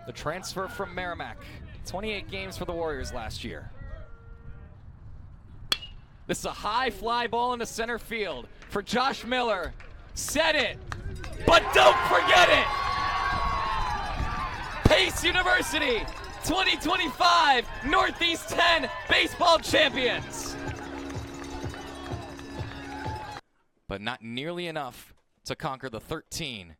the transfer from Merrimack. 28 games for the Warriors last year. This is a high fly ball into center field for Josh Miller. Set it, but don't forget it! Pace University, 2025 Northeast 10 baseball champions. But not nearly enough to conquer the 13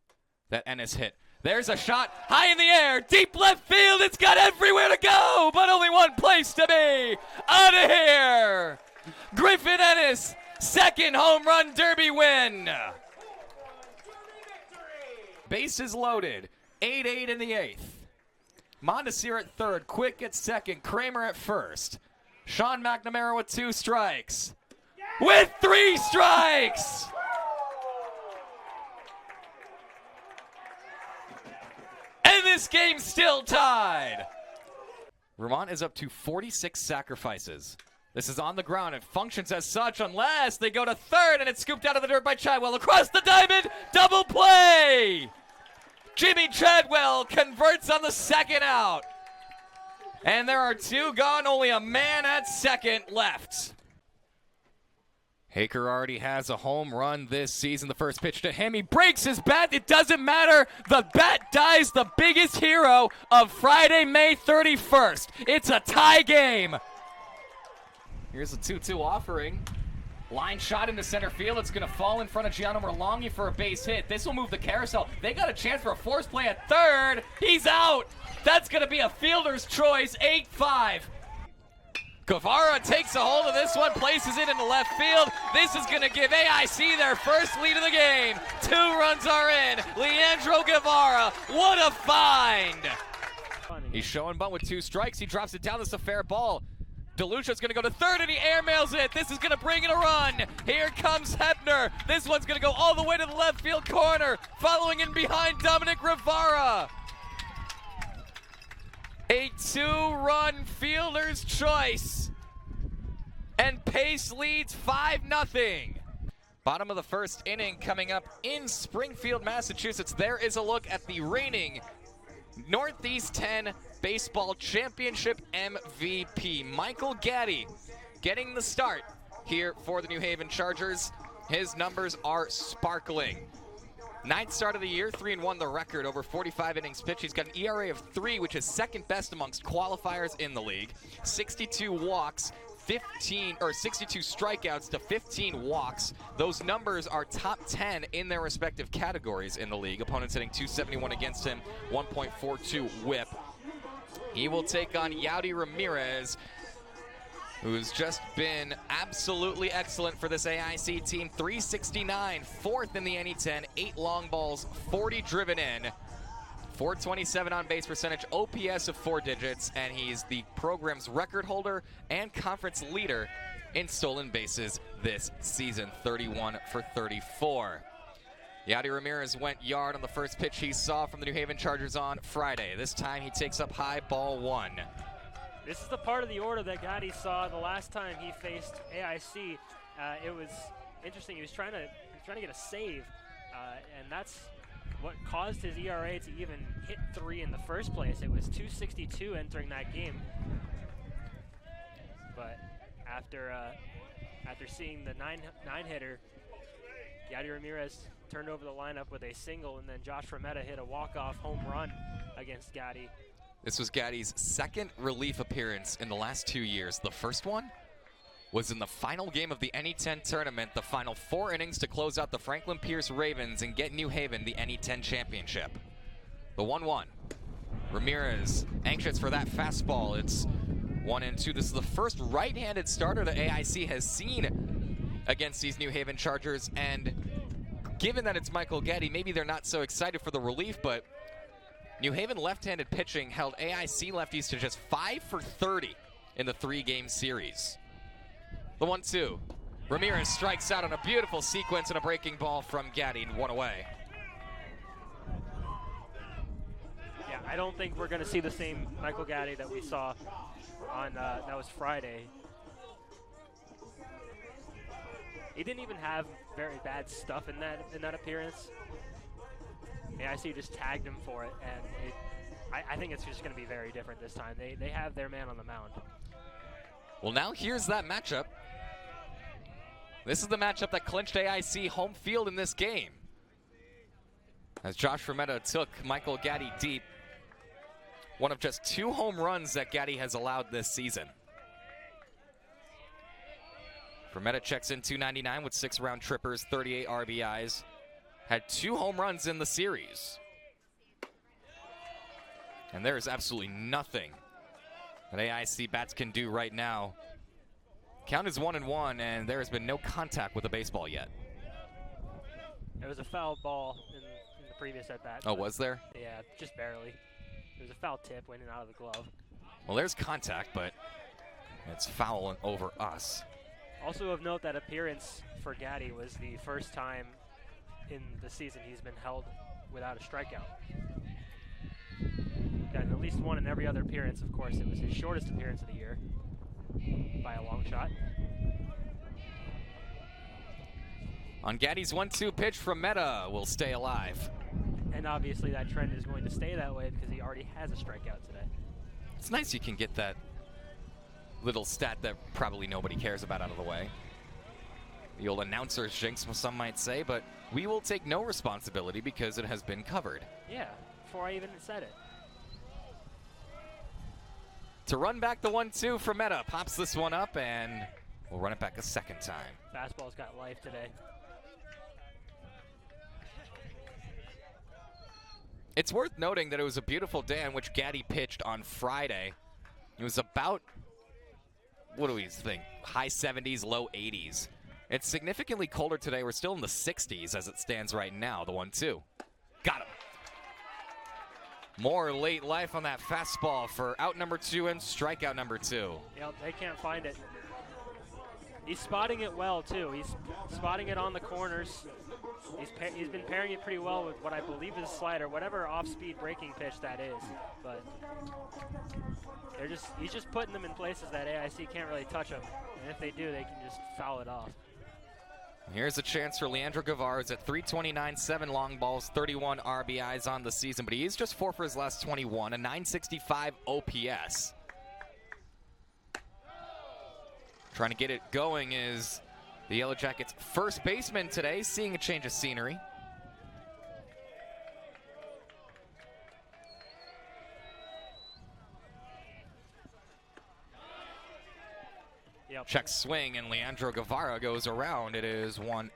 that Ennis hit. There's a shot high in the air, deep left field. It's got everywhere to go, but only one place to be. Out of here. Griffin Ennis, second home run derby win. Bases loaded, 8-8 in the 8th. Mondesir at third, Quick at second, Kramer at first. Sean McNamara with 2 strikes. With 3 strikes! And this game's still tied. Vermont is up to 46 sacrifices. This is on the ground. It functions as such unless they go to third, and it's scooped out of the dirt by Chadwell. Across the diamond, double play! Jimmy Chadwell converts on the second out. And there are 2 gone, only a man at second left. Haker already has a home run this season. The first pitch to him, he breaks his bat. It doesn't matter. The bat dies, the biggest hero of Friday, May 31st. It's a tie game. Here's a 2-2 offering. Line shot into center field. It's going to fall in front of Gianno Merlonghi for a base hit. This will move the carousel. They got a chance for a force play at third. He's out. That's going to be a fielder's choice. 8-5. Guevara takes a hold of this one, places it into left field. This is going to give AIC their first lead of the game. 2 runs are in. Leandro Guevara, what a find. He's showing bunt with 2 strikes. He drops it down. This is a fair ball. DeLucia's going to go to third, and he airmails it. This is going to bring in a run. Here comes Hepner. This one's going to go all the way to the left field corner. Following in behind Dominic Rivera. A 2-run fielder's choice. And Pace leads 5-0. Bottom of the first inning coming up in Springfield, Massachusetts. There is a look at the reigning Northeast 10 Baseball Championship MVP. Michael Gaddy getting the start here for the New Haven Chargers. His numbers are sparkling. 9th start of the year, 3-1 the record, over 45 innings pitched. He's got an ERA of 3, which is second best amongst qualifiers in the league. 62 walks, 62 strikeouts to 15 walks. Those numbers are top 10 in their respective categories in the league. Opponents hitting .271 against him, 1.42 whip. He will take on Yaudy Ramirez, who's just been absolutely excellent for this AIC team. .369, 4th in the NE10, 8 long balls, 40 driven in, .427 on base percentage, OPS of 4 digits, and he's the program's record holder and conference leader in stolen bases this season, 31 for 34. Yaudy Ramirez went yard on the first pitch he saw from the New Haven Chargers on Friday. This time he takes up high, ball 1. This is the part of the order that Gotti saw the last time he faced AIC. It was interesting. He was trying to get a save, and that's what caused his ERA to even hit 3 in the first place. It was .262 entering that game. But after seeing the nine hitter, Yaudy Ramirez turned over the lineup with a single, and then Josh Rometta hit a walk-off home run against Gotti. This was Gaddy's second relief appearance in the last 2 years. The first one was in the final game of the NE10 tournament, the final 4 innings to close out the Franklin Pierce Ravens and get New Haven the NE10 championship. The 1-1. Ramirez anxious for that fastball. It's 1-2. This is the first right-handed starter that AIC has seen against these New Haven Chargers, and given that it's Michael Gaddy, maybe they're not so excited for the relief, but New Haven left-handed pitching held AIC lefties to just 5 for 30 in the 3-game series. The 1-2. Ramirez strikes out on a beautiful sequence and a breaking ball from Gaddy, and 1 away. Yeah, I don't think we're going to see the same Michael Gaddy that we saw on that was Friday. He didn't even have very bad stuff in that appearance. AIC just tagged him for it, and I think it's just going to be very different this time. They have their man on the mound. Well, now here's that matchup. This is the matchup that clinched AIC home field in this game. As Josh Fermetta took Michael Gaddy deep. One of just 2 home runs that Gaddy has allowed this season. Fermetta checks in 299 with 6 round trippers, 38 RBIs. Had 2 home runs in the series. And there is absolutely nothing that AIC bats can do right now. Count is 1-1, and there has been no contact with the baseball yet. There was a foul ball in the previous at-bat. Oh, was there? Yeah, just barely. There was a foul tip went in out of the glove. Well, there's contact, but it's foul over us. Also of note, that appearance for Gaddy was the first time in the season he's been held without a strikeout. Gotten at least one in every other appearance. Of course, it was his shortest appearance of the year by a long shot. On Gaddy's 1-2 pitch from Meta will stay alive. And obviously that trend is going to stay that way because he already has a strikeout today. It's nice you can get that little stat that probably nobody cares about out of the way. The old announcer's jinx, some might say, but we will take no responsibility because it has been covered. Yeah, before I even said it. To run back the 1-2 for Meta, pops this one up, and we'll run it back a second time. Fastball's got life today. It's worth noting that it was a beautiful day on which Gaddy pitched on Friday. It was about, what do we think, high 70s, low 80s. It's significantly colder today. We're still in the 60s as it stands right now, the 1-2. Got him. More late life on that fastball for out number 2 and strikeout number 2. Yep, they can't find it. He's spotting it well, too. He's spotting it on the corners. He's been pairing it pretty well with what I believe is a slider, whatever off-speed breaking pitch that is. But he's just putting them in places that AIC can't really touch them. And if they do, they can just foul it off. Here's a chance for Leandro Guevara. It's at 329, 7 long balls, 31 RBIs on the season, but he is just 4 for his last 21, a 965 OPS. Trying to get it going is the Yellow Jackets' first baseman today, seeing a change of scenery. Yep. Check swing, and Leandro Guevara goes around. It is 1-1.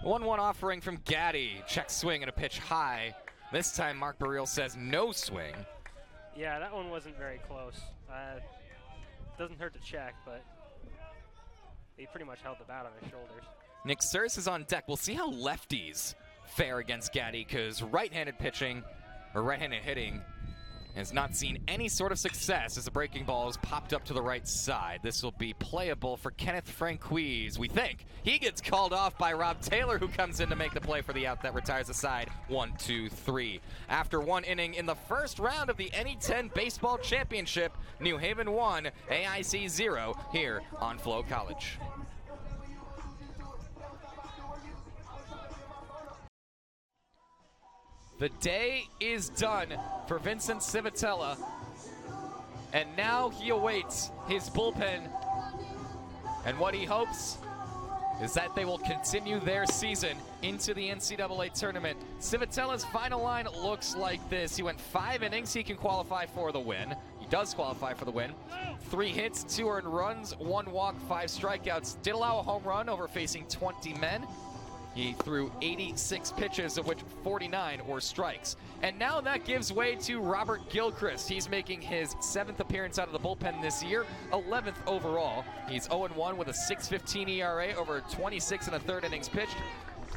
1-1 offering from Gaddy. Check swing and a pitch high. This time Mark Burrell says no swing. Yeah, that one wasn't very close. Doesn't hurt to check, but he pretty much held the bat on his shoulders. Nick Sirs is on deck. We'll see how lefties fare against Gaddy, because right-handed pitching, or right-handed hitting, has not seen any sort of success as the breaking ball is popped up to the right side. This will be playable for Kenneth Franquise, we think. He gets called off by Rob Taylor, who comes in to make the play for the out that retires the side. 1-2-3. After one inning in the first round of the NE10 Baseball Championship, New Haven 1, AIC 0 here on Flow College. The day is done for Vincent Civitella, and now he awaits his bullpen, and what he hopes is that they will continue their season into the NCAA tournament. Civitella's final line looks like this. He went 5 innings. He can qualify for the win. He does qualify for the win. 3 hits, 2 earned runs, 1 walk, 5 strikeouts. Did allow a home run over facing 20 men. He threw 86 pitches, of which 49 were strikes. And now that gives way to Robert Gilchrist. He's making his 7th appearance out of the bullpen this year, 11th overall. He's 0-1 with a 6.15 ERA over 26 and a third innings pitched.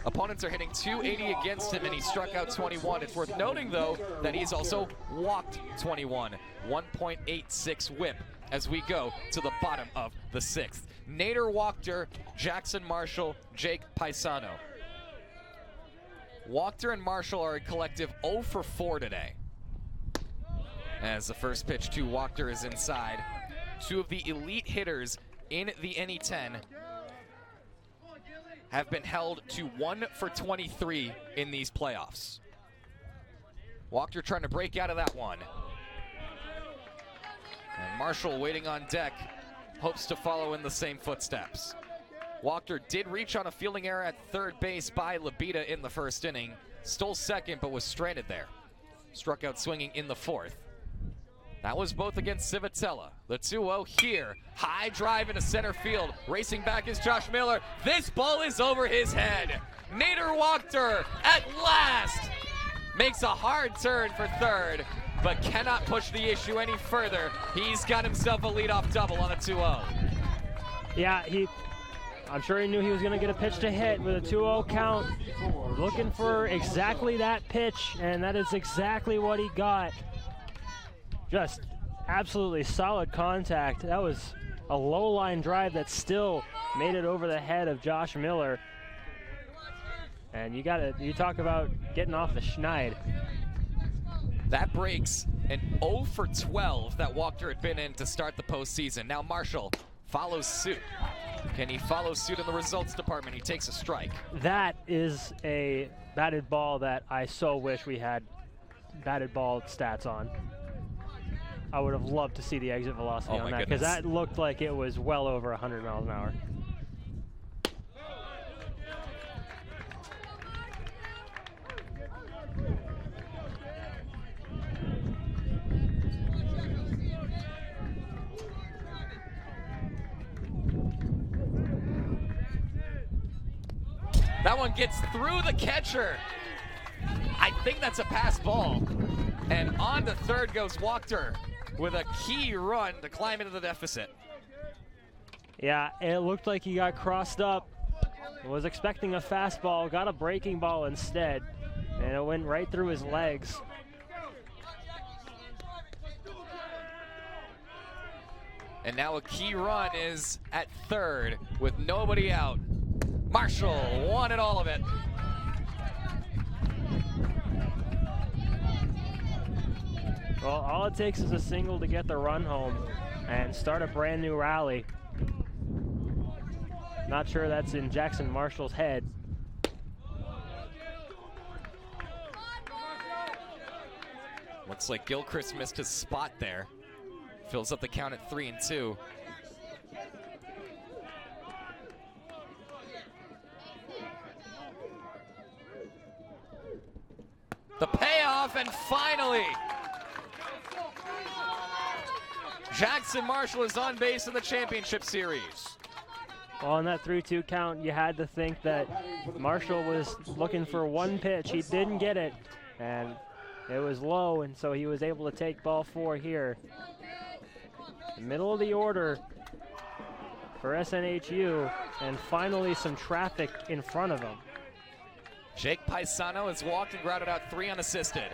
Opponents are hitting .280 against him, and he struck out 21. It's worth noting, though, that he's also walked 21, 1.86 whip as we go to the bottom of the 6th. Nader Wachter, Jackson Marshall, Jake Paisano. Wachter and Marshall are a collective 0 for 4 today. as the first pitch to Wachter is inside. Two of the elite hitters in the NE10 have been held to 1 for 23 in these playoffs. Wachter trying to break out of that one. And Marshall waiting on deck, hopes to follow in the same footsteps. Wachter did reach on a fielding error at third base by Labita in the first inning. Stole second, but was stranded there. Struck out swinging in the fourth. That was both against Civitella. The 2-0 here. High drive into center field. Racing back is Josh Miller. This ball is over his head. Nader Wachter at last makes a hard turn for third, but cannot push the issue any further. He's got himself a leadoff double on a 2-0. Yeah, I'm sure he knew he was going to get a pitch to hit with a 2-0 count. Looking for exactly that pitch, and that is exactly what he got. Just absolutely solid contact. That was a low line drive that still made it over the head of Josh Miller. And you talk about getting off the schneid. That breaks an 0 for 12 that Wachter had been in to start the postseason. Now Marshall follows suit. Can he follow suit in the results department? He takes a strike. That is a batted ball that I so wish we had batted ball stats on. I would have loved to see the exit velocity on that, because that looked like it was well over 100 miles an hour. That one gets through the catcher. I think that's a pass ball. And on to third goes Wachter with a key run to climb into the deficit. Yeah, it looked like he got crossed up. Was expecting a fastball, got a breaking ball instead, and it went right through his legs. And now a key run is at third with nobody out. Marshall wanted all of it. Well, all it takes is a single to get the run home and start a brand new rally. Not sure that's in Jackson Marshall's head. Looks like Gilchrist missed his spot there. Fills up the count at 3-2. The payoff, and finally, Jackson Marshall is on base in the championship series. Well, on that 3-2 count, you had to think that Marshall was looking for one pitch. He didn't get it, and it was low, and so he was able to take ball 4 here. The middle of the order for SNHU, and finally some traffic in front of him. Jake Paisano has walked and grounded out 3 unassisted.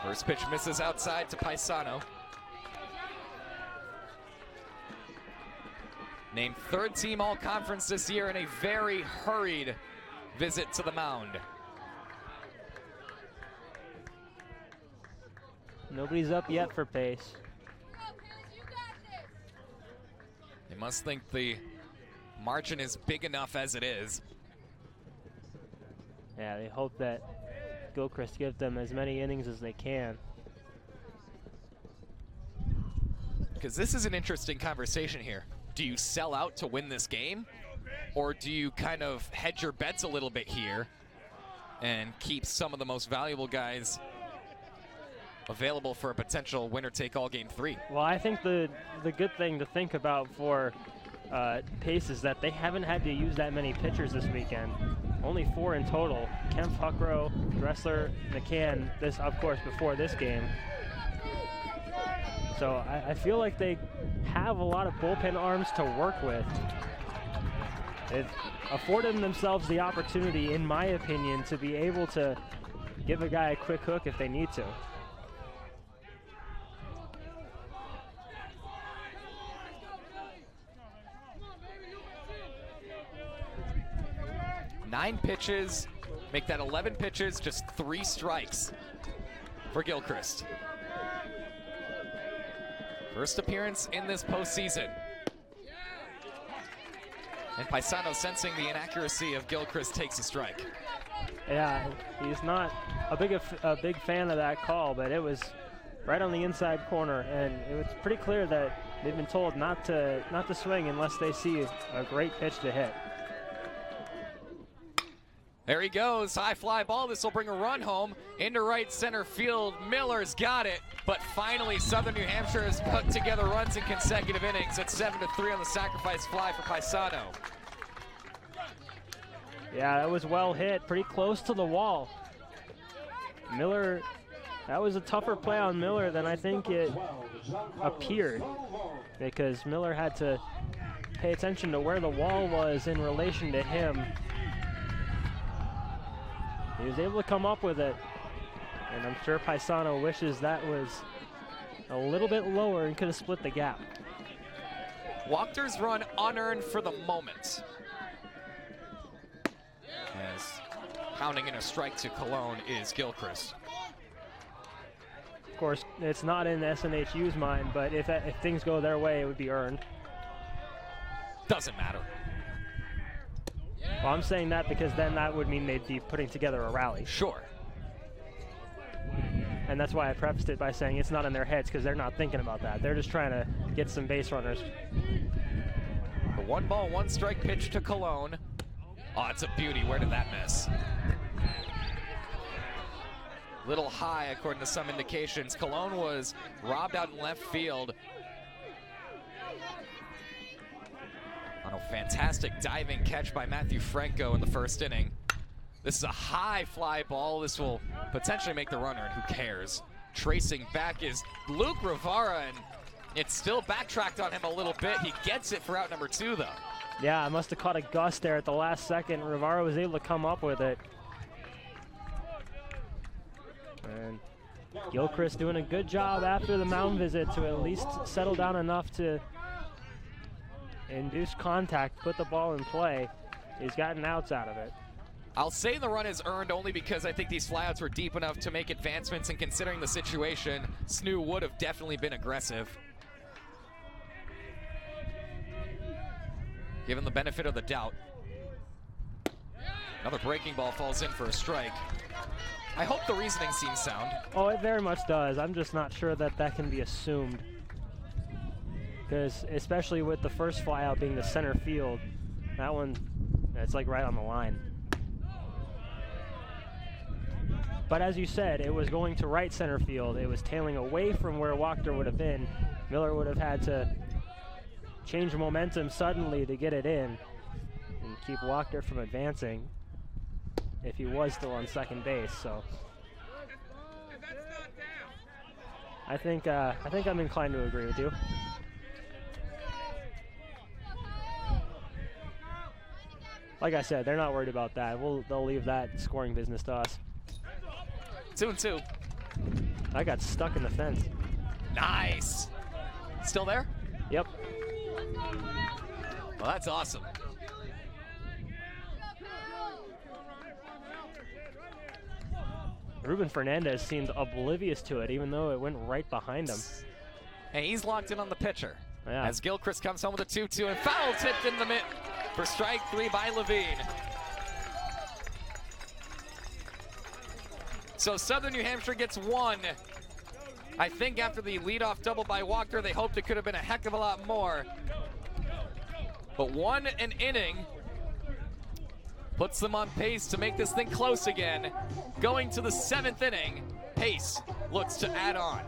First pitch misses outside to Paisano. Named third team all-conference this year in a very hurried visit to the mound. Nobody's up yet for Pace. They must think the margin is big enough as it is. Yeah, they hope that Gilchrist gives them as many innings as they can. Because this is an interesting conversation here. Do you sell out to win this game? Or do you kind of hedge your bets a little bit here and keep some of the most valuable guys available for a potential winner-take-all game 3? Well, I think the good thing to think about for Pace is that they haven't had to use that many pitchers this weekend. Only 4 in total. Kemp, Huckrow, Dressler, McCann, this, of course, before this game. So I feel like they have a lot of bullpen arms to work with. They've afforded themselves the opportunity, in my opinion, to be able to give a guy a quick hook if they need to. 9 pitches, make that 11 pitches, just 3 strikes for Gilchrist. First appearance in this postseason. And Paisano, sensing the inaccuracy of Gilchrist, takes a strike. Yeah, he's not a big fan of that call, but it was right on the inside corner, and it was pretty clear that they've been told not to swing unless they see a great pitch to hit. There he goes, high fly ball. This will bring a run home into right center field. Miller's got it, but finally Southern New Hampshire has put together runs in consecutive innings. It's 7-3 on the sacrifice fly for Paisano. Yeah, that was well hit, pretty close to the wall. Miller, that was a tougher play on Miller than I think it appeared, because Miller had to pay attention to where the wall was in relation to him. He was able to come up with it, and I'm sure Paisano wishes that was a little bit lower and could have split the gap. Wachter's run unearned for the moment. As pounding in a strike to Cologne is Gilchrist. Of course, it's not in SNHU's mind, but if things go their way, it would be earned. Doesn't matter. Well, I'm saying that because then that would mean they'd be putting together a rally. Sure. And that's why I prefaced it by saying it's not in their heads, because they're not thinking about that. They're just trying to get some base runners. The 1-ball, 1-strike pitch to Cologne. Oh, it's a beauty. Where did that miss? Little high, according to some indications. Cologne was robbed out in left field. On a fantastic diving catch by Matthew Franco in the first inning. This is a high fly ball. This will potentially make the runner, and who cares? Tracing back is Luke Rivera, and it's still backtracked on him a little bit. He gets it for out number 2, though. Yeah, I must have caught a gust there at the last second. Rivera was able to come up with it. And Gilchrist doing a good job after the mound visit to at least settle down enough to induce contact, put the ball in play. He's gotten outs out of it. I'll say the run is earned only because I think these flyouts were deep enough to make advancements, and considering the situation, Snoo would have definitely been aggressive. Given the benefit of the doubt. Another breaking ball falls in for a strike. I hope the reasoning seems sound. Oh, it very much does. I'm just not sure that that can be assumed. Because especially with the first flyout being the center field, that one, it's like right on the line. But as you said, it was going to right center field. It was tailing away from where Wachter would have been. Miller would have had to change momentum suddenly to get it in and keep Wachter from advancing if he was still on second base. So I think I'm inclined to agree with you. Like I said, they're not worried about that. They'll leave that scoring business to us. 2-2. I got stuck in the fence. Nice. Still there? Yep. Well, that's awesome. Ruben Fernandez seemed oblivious to it, even though it went right behind him. And he's locked in on the pitcher. Yeah. As Gilchrist comes home with a 2-2 and foul tipped in the mitt for strike 3 by Levine. So Southern New Hampshire gets 1. I think after the leadoff double by Wachter, they hoped it could have been a heck of a lot more. But 1 an inning puts them on pace to make this thing close again. Going to the 7th inning, Pace looks to add on.